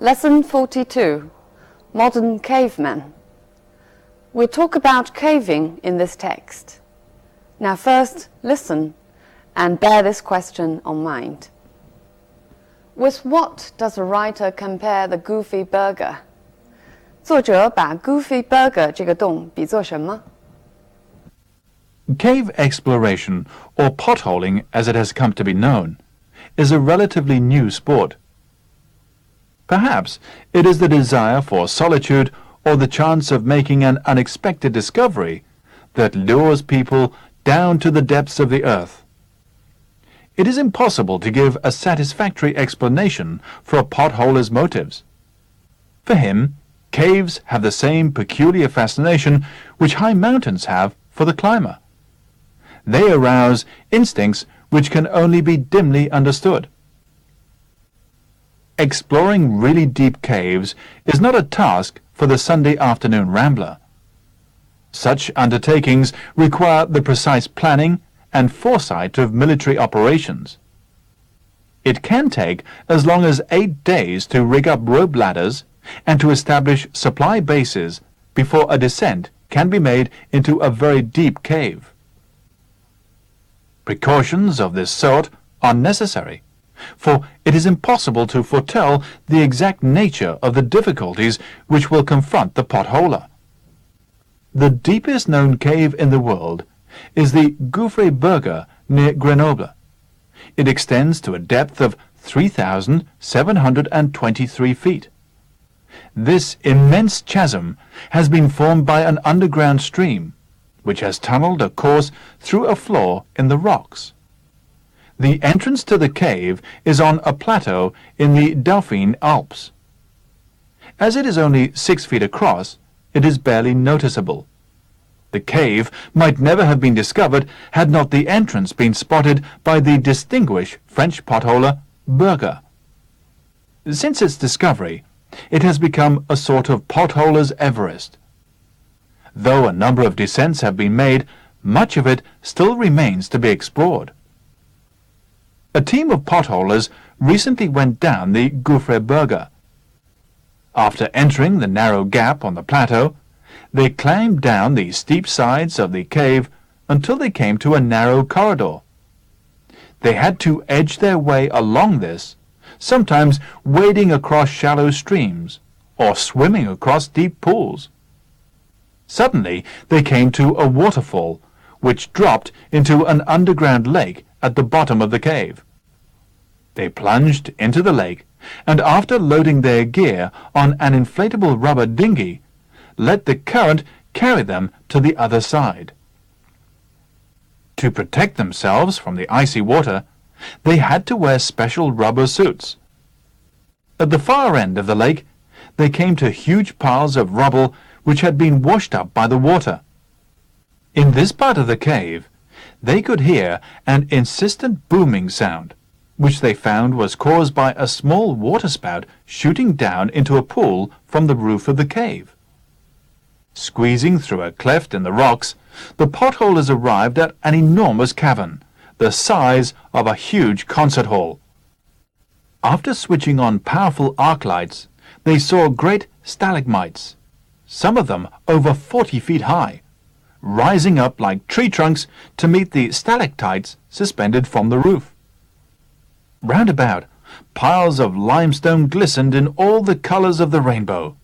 Lesson 42, Modern Caveman. We talk about caving in this text. Now first, listen and bear this question on mind. With what does the writer compare the Goofy Burger? 作者把 Goofy Burger 这个洞比作什么？ Cave exploration, or potholing as it has come to be known, is a relatively new sport. Perhaps it is the desire for solitude or the chance of making an unexpected discovery that lures people down to the depths of the earth. It is impossible to give a satisfactory explanation for a potholer's motives. For him, caves have the same peculiar fascination which high mountains have for the climber. They arouse instincts which can only be dimly understood. Exploring really deep caves is not a task for the Sunday afternoon rambler. Such undertakings require the precise planning and foresight of military operations. It can take as long as 8 days to rig up rope ladders and to establish supply bases before a descent can be made into a very deep cave. Precautions of this sort are necessary, for it is impossible to foretell the exact nature of the difficulties which will confront the potholer. The deepest known cave in the world is the Goofy Burger near Grenoble. It extends to a depth of 3,723 feet. This immense chasm has been formed by an underground stream, which has tunneled a course through a floor in the rocks. The entrance to the cave is on a plateau in the Dauphine Alps. As it is only 6 feet across, it is barely noticeable. The cave might never have been discovered had not the entrance been spotted by the distinguished French potholer Burger. Since its discovery, it has become a sort of potholer's Everest. Though a number of descents have been made, much of it still remains to be explored. A team of potholers recently went down the Goofy Burger. After entering the narrow gap on the plateau, they climbed down the steep sides of the cave until they came to a narrow corridor. They had to edge their way along this, sometimes wading across shallow streams or swimming across deep pools. Suddenly they came to a waterfall, which dropped into an underground lake at the bottom of the cave. They plunged into the lake, and after loading their gear on an inflatable rubber dinghy, let the current carry them to the other side. To protect themselves from the icy water, they had to wear special rubber suits. At the far end of the lake, they came to huge piles of rubble which had been washed up by the water. In this part of the cave, they could hear an insistent booming sound, which they found was caused by a small waterspout shooting down into a pool from the roof of the cave. Squeezing through a cleft in the rocks, the potholers arrived at an enormous cavern, the size of a huge concert hall. After switching on powerful arc lights, they saw great stalagmites, some of them over 40 feet high, rising up like tree trunks to meet the stalactites suspended from the roof. Round about, piles of limestone glistened in all the colors of the rainbow.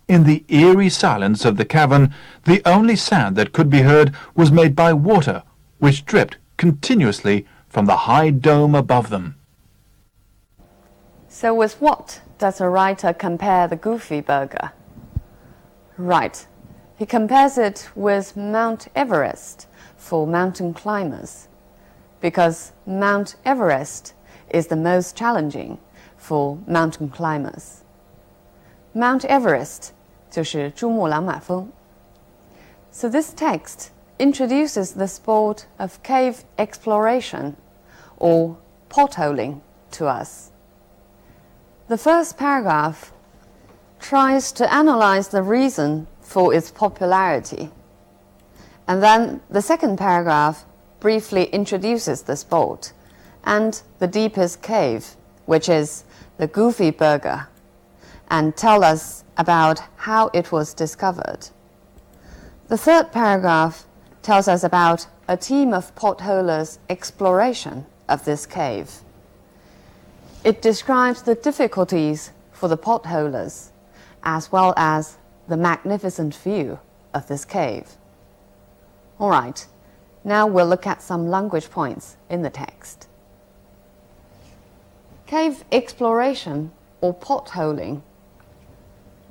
In the eerie silence of the cavern, the only sound that could be heard was made by water, which dripped continuously from the high dome above them. So with what does the writer compare the Goofy Burger? Right, he compares it with Mount Everest for mountain climbers, because Mount Everest is the most challenging for mountain climbers. Mount Everest 就是珠穆朗玛峰. So this text introduces the sport of cave exploration, or potholing, to us. The first paragraph tries to analyze the reason for its popularity, and then the second paragraph briefly introduces the sport and the deepest cave, which is the Goofy Burger and tell us about how it was discovered. The third paragraph tells us about a team of potholers' exploration of this cave. It describes the difficulties for the potholers, as well as the magnificent view of this cave. All right, now we'll look at some language points in the text. Cave exploration or potholing.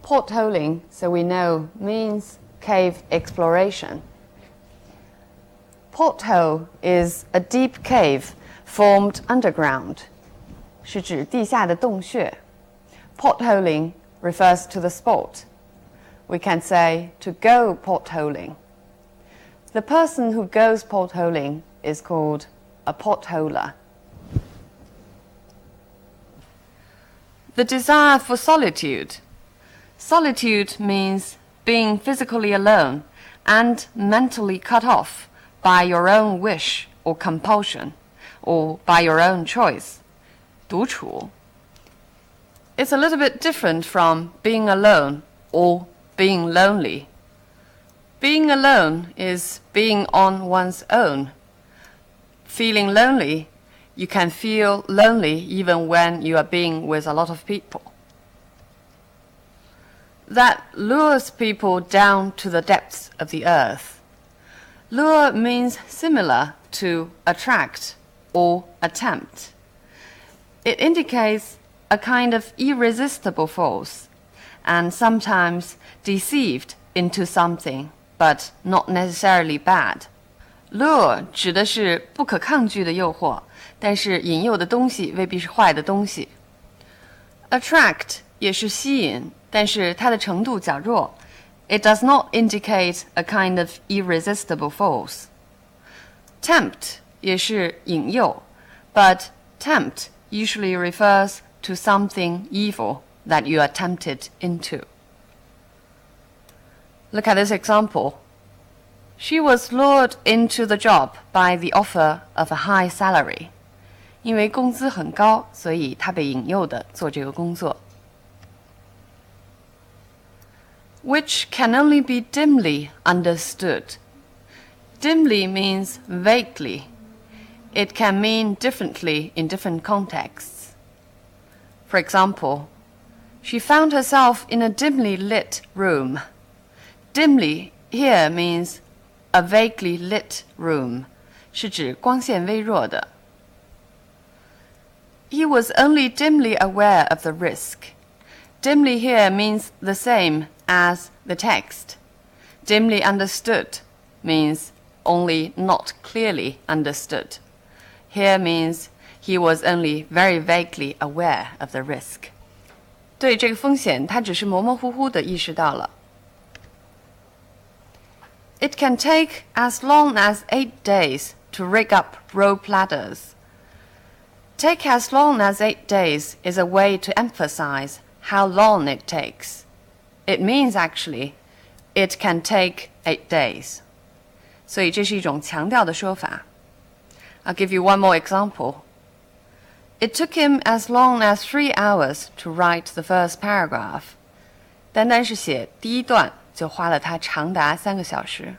Potholing, so we know, means cave exploration. Pothole is a deep cave formed underground. 是指地下的洞穴. Potholing refers to the sport. We can say to go potholing. The person who goes potholing is called a potholer. The desire for solitude. Solitude means being physically alone and mentally cut off by your own wish or compulsion, or by your own choice. 独处. It's a little bit different from being alone or being lonely. Being alone is being on one's own. Feeling lonely, you can feel lonely even when you are being with a lot of people. That lures people down to the depths of the earth. Lure means similar to attract or attempt. It indicates a kind of irresistible force, and sometimes deceived into something, but not necessarily bad. Lure 指的是不可抗拒的诱惑，但是引诱的东西未必是坏的东西。Attract 也是吸引，但是它的程度较弱。It does not indicate a kind of irresistible force. Tempt 也是引诱， but tempt usually refers to something evil that you are tempted into. Look at this example. She was lured into the job by the offer of a high salary. 因为工资很高，所以她被引诱的做这个工作。Which can only be dimly understood. Dimly means vaguely. It can mean differently in different contexts. For example, she found herself in a dimly lit room. Dimly here means a vaguely lit room, 是指光线微弱的。He was only dimly aware of the risk. Dimly here means the same as the text. Dimly understood means only not clearly understood. Here means he was only very vaguely aware of the risk. 对这个风险，他只是模模糊糊地意识到了。It can take as long as 8 days to rig up rope ladders. Take as long as 8 days is a way to emphasize how long it takes. It means actually, it can take 8 days. 所以这是一种强调的说法。I'll give you one more example. It took him as long as 3 hours to write the first paragraph. 单单是写第一段就花了他长达3个小时。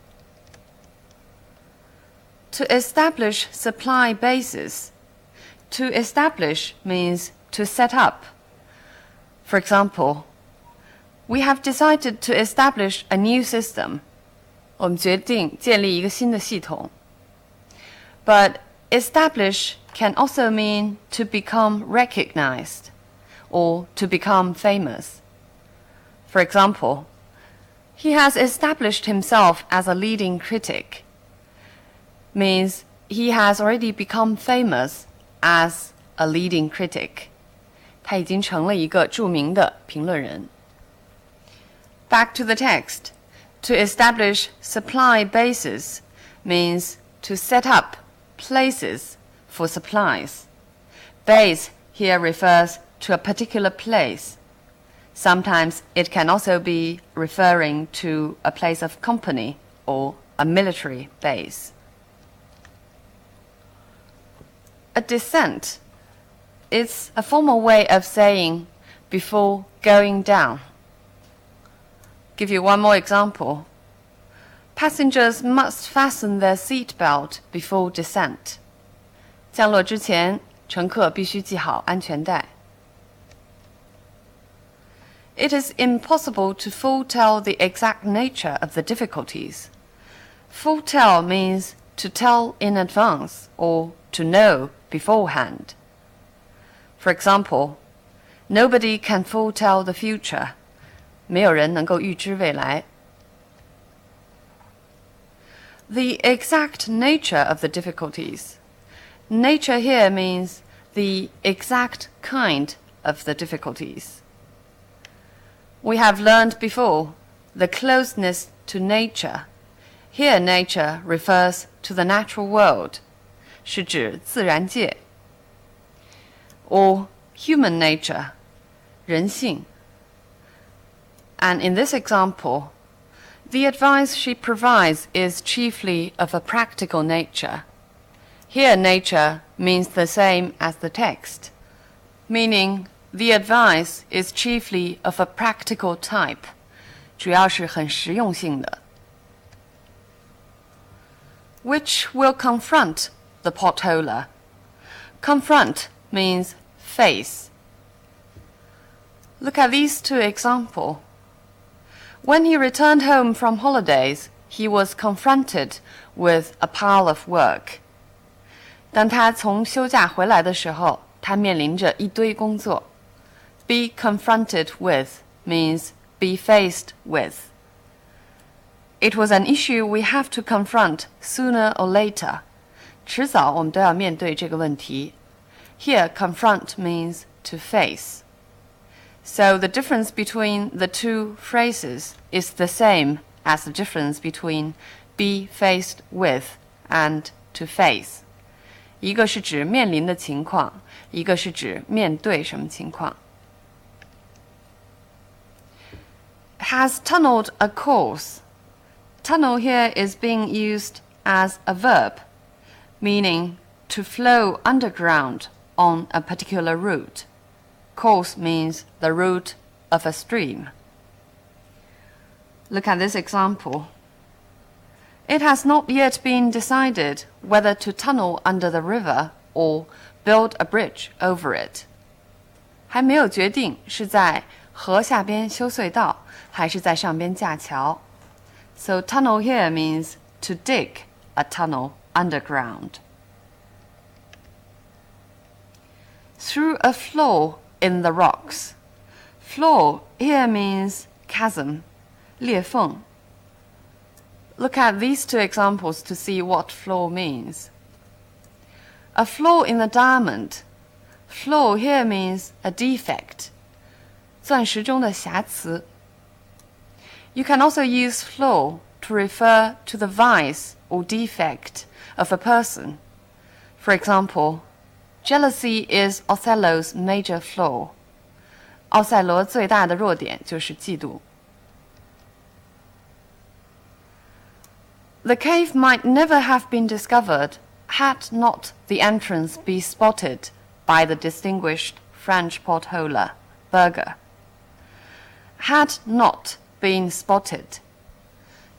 To establish supply bases. To establish means to set up. For example, we have decided to establish a new system. 我们决定建立一个新的系统。But establish can also mean to become recognized or to become famous. For example, he has established himself as a leading critic. Means he has already become famous as a leading critic. 他已经成了一个著名的评论人。Back to the text. To establish supply bases means to set up places for supplies. Base here refers to a particular place. Sometimes it can also be referring to a place of company or a military base. A descent is a formal way of saying before going down. Give you one more example. Passengers must fasten their seatbelt before descent. 降落之前，乘客必须系好安全带。It is impossible to foretell the exact nature of the difficulties. Foretell means to tell in advance or to know beforehand. For example, nobody can foretell the future. 没有人能够预知未来。The exact nature of the difficulties. Nature here means the exact kind of the difficulties. We have learned before the closeness to nature. Here nature refers to the natural world, 是指自然界。Or human nature, 人性。And in this example, the advice she provides is chiefly of a practical nature. Here nature means the same as the text, meaning the advice is chiefly of a practical type, 主要是很实用性的。Which will confront the potholer. Confront means face. Look at these two examples. When he returned home from holidays, he was confronted with a pile of work. 当他从休假回来的时候，他面临着一堆工作。Be confronted with means be faced with. It was an issue we have to confront sooner or later. 迟早我们都要面对这个问题。Here, confront means to face. So the difference between the two phrases is the same as the difference between be faced with and to face. 一个是指面临的情况，一个是指面对什么情况。Has tunneled a course. Tunnel here is being used as a verb, meaning to flow underground on a particular route. Course means the route of a stream. Look at this example. It has not yet been decided whether to tunnel under the river or build a bridge over it. 还没有决定是在河下边修隧道，还是在上边架桥。So tunnel here means to dig a tunnel underground. Through a flaw in the rocks. Flaw here means chasm, 裂缝. Look at these two examples to see what flaw means. A flaw in the diamond. Flaw here means a defect, 钻石中的瑕疵. You can also use flaw to refer to the vice or defect of a person. For example, jealousy is Othello's major flaw. 奥赛罗最大的弱点就是嫉妒。The cave might never have been discovered had not the entrance been spotted by the distinguished French potholer, Berger. Had not been spotted.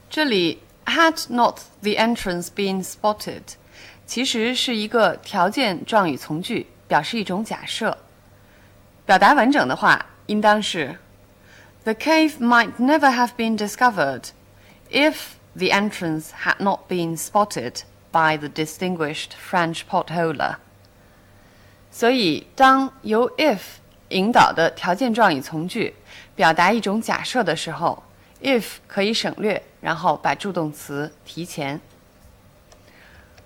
这里 had not the entrance been spotted 其实是一个条件状语从句，表示一种假设。表达完整的话，应当是 The cave might never have been discovered if the entrance had not been spotted by the distinguished French potholer. 所以，当由 if 引导的条件状语从句表达一种假设的时候 ，if 可以省略，然后把助动词提前。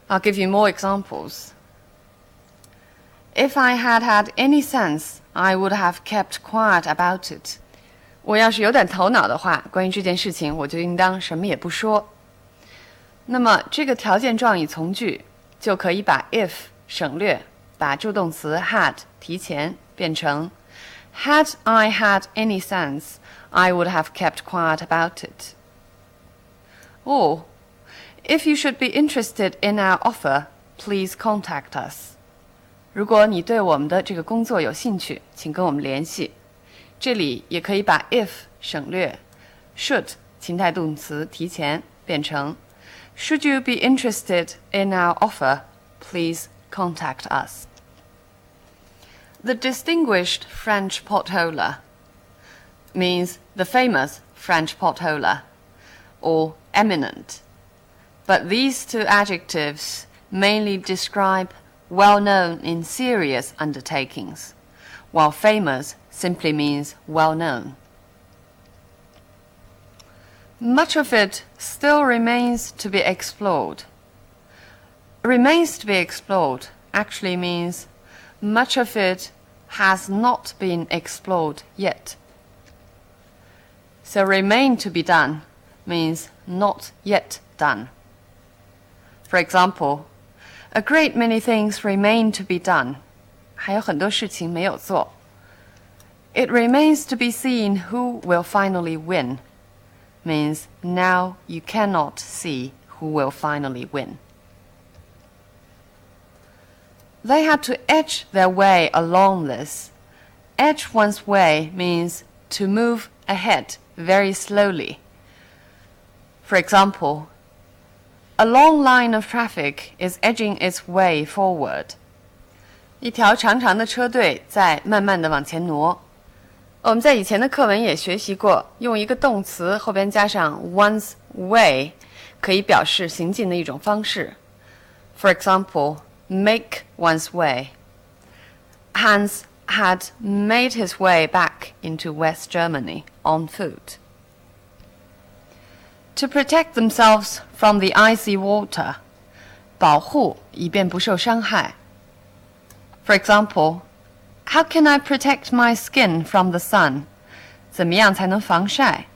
I'll give you more examples. If I had had any sense, I would have kept quiet about it. 我要是有点头脑的话，关于这件事情，我就应当什么也不说。那么这个条件状语从句就可以把 if 省略，把助动词 had 提前，变成 Had I had any sense, I would have kept quiet about it. Or, if you should be interested in our offer, please contact us. 如果你对我们的这个工作有兴趣，请跟我们联系。这里也可以把 if 省略 ，should 情态动词提前变成 Should you be interested in our offer? Please contact us. The distinguished French potholder means the famous French potholder or eminent. But these two adjectives mainly describe well-known in serious undertakings, while famous simply means well-known. Much of it still remains to be explored. Remains to be explored actually means much of it has not been explored yet. So remain to be done means not yet done. For example, a great many things remain to be done. 还有很多事情没有做. It remains to be seen who will finally win means now you cannot see who will finally win. They had to edge their way along this. Edge one's way means to move ahead very slowly. For example, a long line of traffic is edging its way forward. 一条长长的车队在慢慢地往前挪。我们在以前的课文也学习过，用一个动词后边加上 one's way 可以表示行进的一种方式。For example, make one's way. Hans had made his way back into West Germany on foot. To protect themselves from the icy water, 保护以便不受伤害。For example, how can I protect my skin from the sun? 怎么样才能防晒？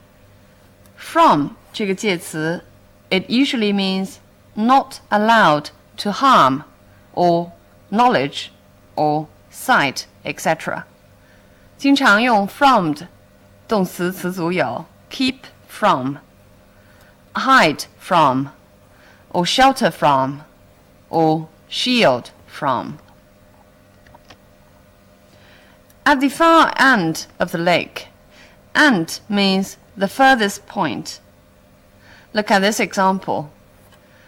From 这个介词 it usually means not allowed to harm, or knowledge, or sight, etc. 经常用 from 的动词词组有 keep from, hide from, or shelter from, or shield from. At the far end of the lake, end means the furthest point. Look at this example.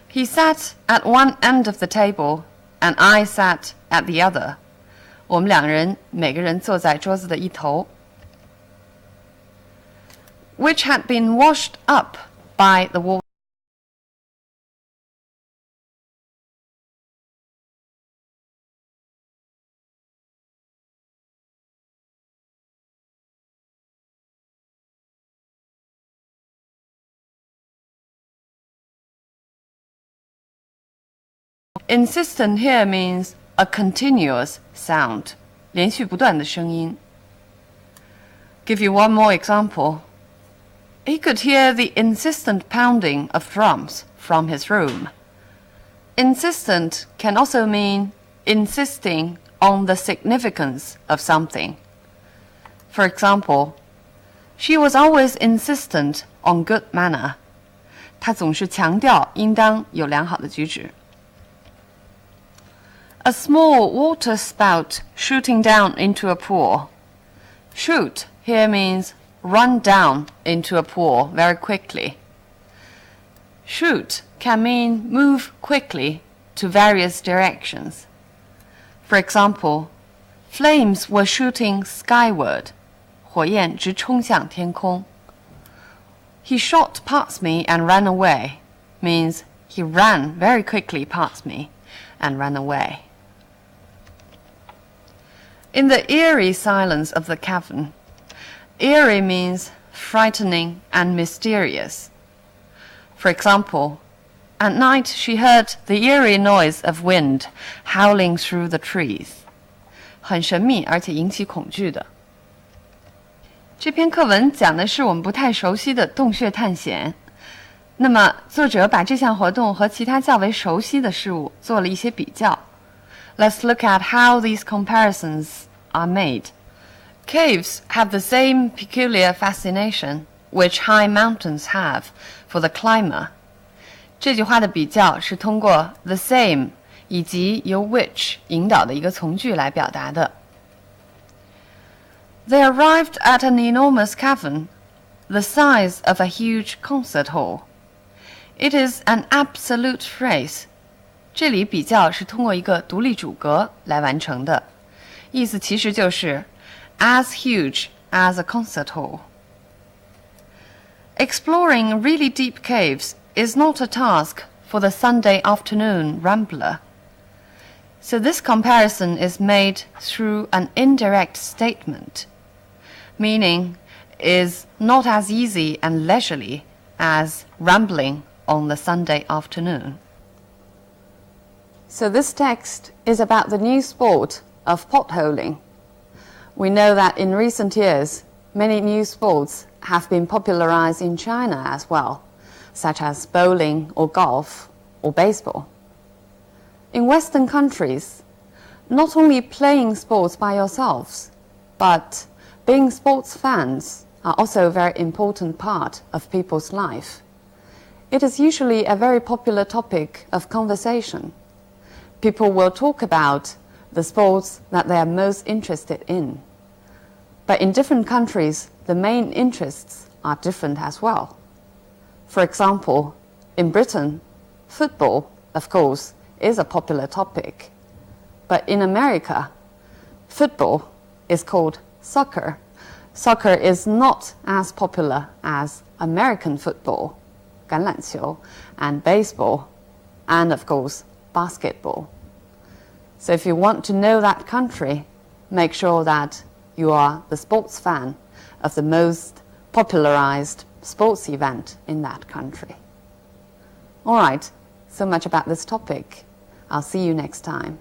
He sat at one end of the table, and I sat at the other. 我们两人每个人坐在桌子的一头。Which had been washed up by the water. Insistent here means a continuous sound, 连续不断的声音。Give you one more example. He could hear the insistent pounding of drums from his room. Insistent can also mean insisting on the significance of something. For example, she was always insistent on good manner. 她总是强调应当有良好的举止。A small water spout shooting down into a pool. Shoot here means run down into a pool very quickly. Shoot can mean move quickly to various directions. For example, flames were shooting skyward. 火焰直冲向天空。He shot past me and ran away means he ran very quickly past me and ran away. In the eerie silence of the cavern, eerie means frightening and mysterious. For example, at night she heard the eerie noise of wind howling through the trees. 很神秘而且引起恐惧的。这篇课文讲的是我们不太熟悉的洞穴探险。那么，作者把这项活动和其他较为熟悉的事物做了一些比较。Let's look at how these comparisons are made. Caves have the same peculiar fascination which high mountains have for the climber. 这句话的比较是通过 the same 以及由 which 引导的一个从句来表达的。They arrived at an enormous cavern, the size of a huge concert hall. It is an absolute phrase. 这里比较是通过一个独立主格来完成的，意思其实就是 as huge as a concert hall. Exploring really deep caves is not a task for the Sunday afternoon rambler. So this comparison is made through an indirect statement, meaning is not as easy and leisurely as rambling on the Sunday afternoon. So this text is about the new sport of potholing. We know that in recent years, many new sports have been popularized in China as well, such as bowling or golf or baseball. In Western countries, not only playing sports by yourselves, but being sports fans are also a very important part of people's life. It is usually a very popular topic of conversation. People will talk about the sports that they are most interested in. But in different countries, the main interests are different as well. For example, in Britain, football, of course, is a popular topic. But in America, football is called soccer. Soccer is not as popular as American football, 橄榄球, and baseball, and of course, basketball. So if you want to know that country, make sure that you are the sports fan of the most popularized sports event in that country. All right, so much about this topic. I'll see you next time.